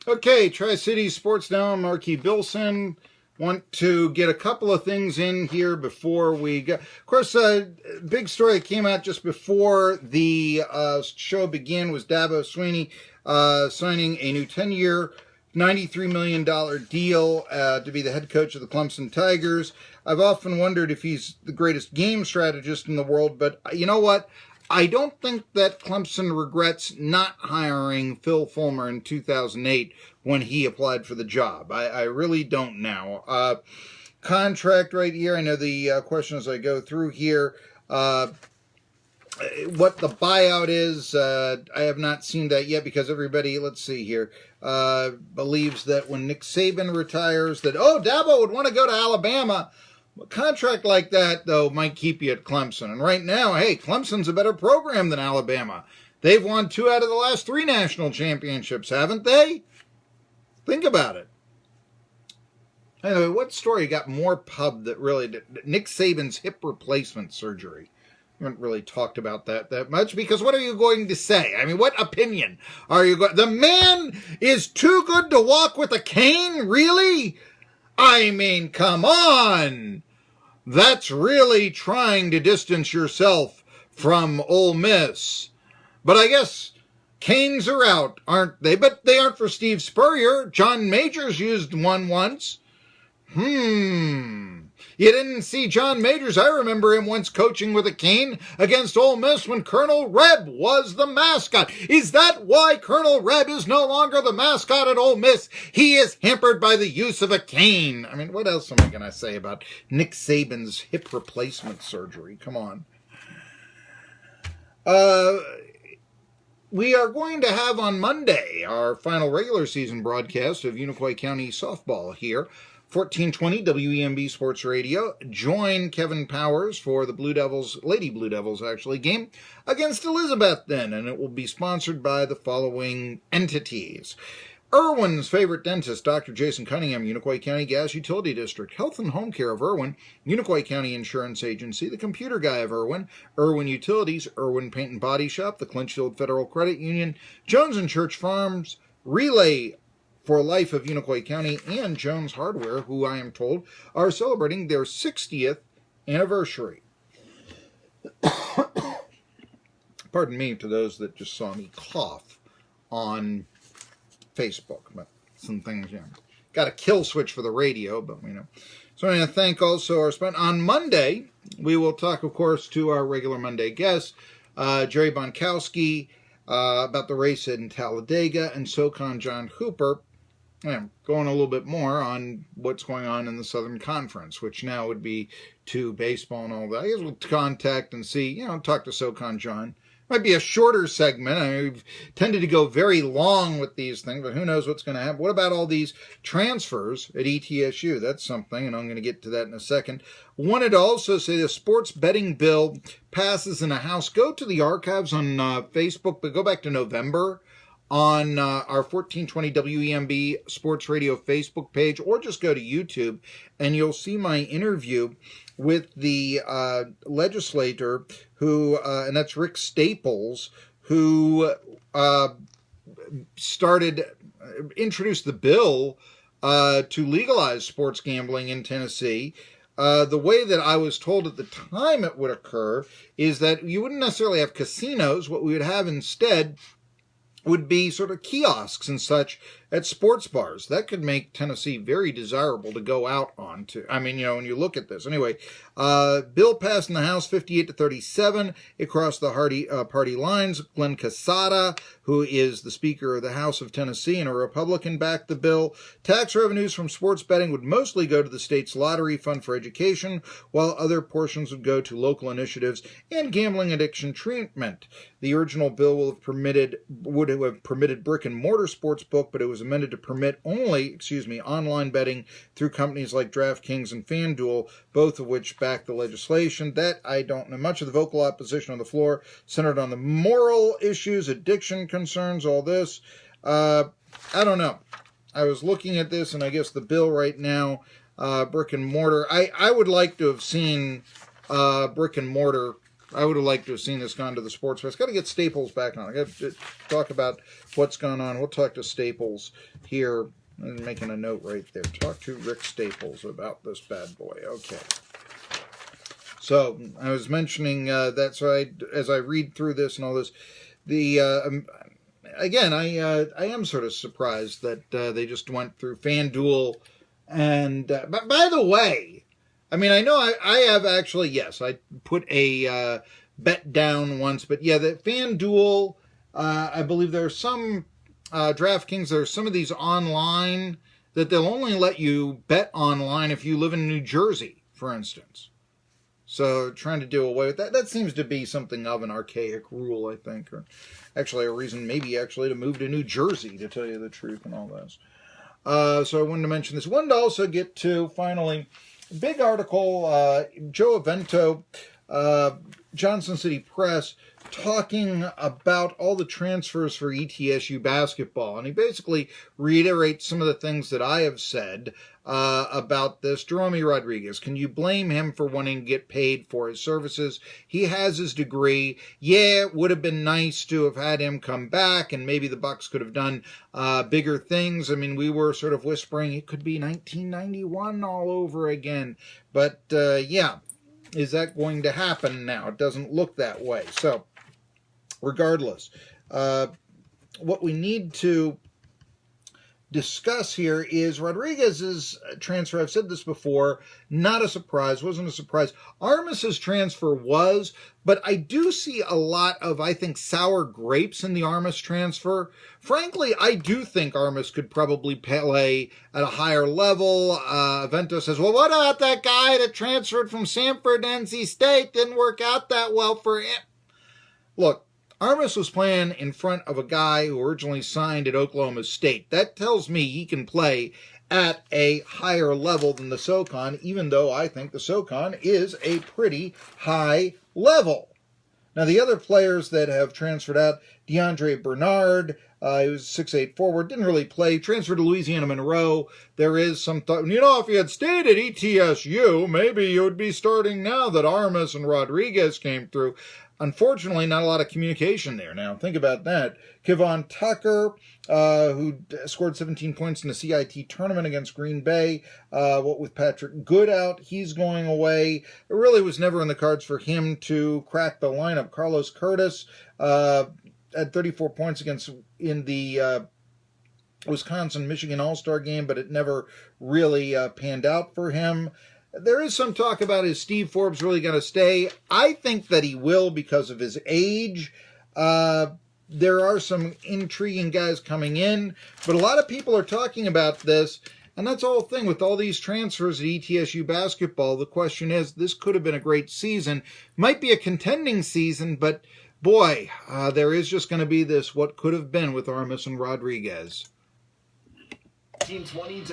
Okay, Tri-City Sports Now. I'm Marky Bilson. Want to get a couple of things in here before we go. Of course, big story that came out just before the show began was Dabo Swinney signing a new 10-year, $93 million deal to be the head coach of the Clemson Tigers. I've often wondered if he's the greatest game strategist in the world, but you know what? I don't think that Clemson regrets not hiring Phil Fulmer in 2008 when he applied for the job. I really don't now. Contract right here. I know the question as I go through here. What the buyout is, I have not seen that yet because everybody, let's see here, believes that when Nick Saban retires that, Dabo would want to go to Alabama. A contract like that, though, might keep you at Clemson. And right now, hey, Clemson's a better program than Alabama. They've won 2 out of the last 3 national championships, haven't they? Think about it. Anyway, what story got more pub that really did? Nick Saban's hip replacement surgery. We haven't really talked about that much because what are you going to say? I mean, what opinion are you going? The man is too good to walk with a cane? Really? I mean, come on. That's really trying to distance yourself from Ole Miss. But I guess canes are out, aren't they? But they aren't for Steve Spurrier. John Majors used one once. You didn't see John Majors. I remember him once coaching with a cane against Ole Miss when Colonel Reb was the mascot. Is that why Colonel Reb is no longer the mascot at Ole Miss? He is hampered by the use of a cane. I mean, what else am I going to say about Nick Saban's hip replacement surgery? Come on. We are going to have on Monday our final regular season broadcast of Unicoi County softball here. 1420 WEMB Sports Radio. Join Kevin Powers for the Blue Devils, Lady Blue Devils actually, game against Elizabethton, and it will be sponsored by the following entities. Irwin's favorite dentist, Dr. Jason Cunningham, Unicoi County Gas Utility District, Health and Home Care of Irwin, Unicoi County Insurance Agency, the Computer Guy of Irwin, Irwin Utilities, Irwin Paint and Body Shop, the Clinchfield Federal Credit Union, Jones and Church Farms, Relay for Life of Unicoi County, and Jones Hardware, who I am told are celebrating their 60th anniversary. Pardon me to those that just saw me cough on Facebook, but some things, got a kill switch for the radio, but So I want to thank also our sponsor. On Monday, we will talk, of course, to our regular Monday guest, Jerry Bonkowski, about the race in Talladega, and SoCon John Hooper, going a little bit more on what's going on in the Southern Conference, which now would be to baseball and all that. I guess we'll contact and see, talk to SoCon John. Might be a shorter segment. We've tended to go very long with these things, but who knows what's going to happen. What about all these transfers at ETSU? That's something, and I'm going to get to that in a second. Wanted to also say the sports betting bill passes in the House. Go to the archives on Facebook, but go back to November on our 1420 WEMB Sports Radio Facebook page, or just go to YouTube, and you'll see my interview with the legislator who, and that's Rick Staples, who introduced the bill to legalize sports gambling in Tennessee. The way that I was told at the time it would occur is that you wouldn't necessarily have casinos. What we would have instead would be sort of kiosks and such at sports bars. That could make Tennessee very desirable to go out onto. I mean, when you look at this. Anyway, bill passed in the House 58-37. It crossed the party lines. Glenn Casada, who is the Speaker of the House of Tennessee and a Republican, backed the bill. Tax revenues from sports betting would mostly go to the state's lottery fund for education, while other portions would go to local initiatives and gambling addiction treatment. The original bill would have permitted brick and mortar sports book, but it was amended to permit only, online betting through companies like DraftKings and FanDuel, both of which backed the legislation. That I don't know. Much of the vocal opposition on the floor centered on the moral issues, addiction concerns, all this. I don't know. I was looking at this, and I guess the bill right now, brick and mortar. I would like to have seen brick and mortar I would have liked to have seen this gone to the sports press. Got to get Staples back on. I got to talk about what's going on. We'll talk to Staples here. I'm making a note right there. Talk to Rick Staples about this bad boy. Okay. So I was mentioning that. So as I read through this and all this, again, I am sort of surprised that they just went through FanDuel. And but by the way, I mean, I know I have actually, yes, I put a bet down once, but yeah, the FanDuel, I believe there are some DraftKings, there are some of these online that they'll only let you bet online if you live in New Jersey, for instance. So trying to do away with that. That seems to be something of an archaic rule, I think. Or actually a reason maybe actually to move to New Jersey, to tell you the truth and all this. So I wanted to mention this. Wanted to also get to, finally, big article, Joe Avento, Johnson City Press, talking about all the transfers for ETSU basketball. And he basically reiterates some of the things that I have said about this. Jerome Rodriguez, can you blame him for wanting to get paid for his services? He has his degree. Yeah, it would have been nice to have had him come back, and maybe the Bucks could have done bigger things. I mean, we were sort of whispering it could be 1991 all over again. But, yeah, is that going to happen now? It doesn't look that way. So, regardless, what we need to discuss here is Rodriguez's transfer. I've said this before, not a surprise, wasn't a surprise. Armas's transfer was, but I do see a lot of, I think, sour grapes in the Armas transfer. Frankly, I do think Armas could probably play at a higher level. Avento says, well, what about that guy that transferred from Samford to NC State? Didn't work out that well for him. Look, Armas was playing in front of a guy who originally signed at Oklahoma State. That tells me he can play at a higher level than the SoCon, even though I think the SoCon is a pretty high level. Now, the other players that have transferred out, DeAndre Bernard, he was 6'8" forward, didn't really play, transferred to Louisiana Monroe. There is some thought, if you had stayed at ETSU, maybe you would be starting now that Armas and Rodriguez came through. Unfortunately, not a lot of communication there. Now, think about that. Kevon Tucker, who scored 17 points in the CIT tournament against Green Bay. What with Patrick Good out, he's going away. It really was never in the cards for him to crack the lineup. Carlos Curtis had 34 points in the Wisconsin-Michigan All-Star game, but it never really panned out for him. There is some talk about is Steve Forbes really going to stay. I think that he will because of his age. There are some intriguing guys coming in, but a lot of people are talking about this, and that's the whole thing with all these transfers at ETSU basketball. The question is, this could have been a great season. Might be a contending season, but boy, there is just going to be this what could have been with Armas and Rodriguez. 1920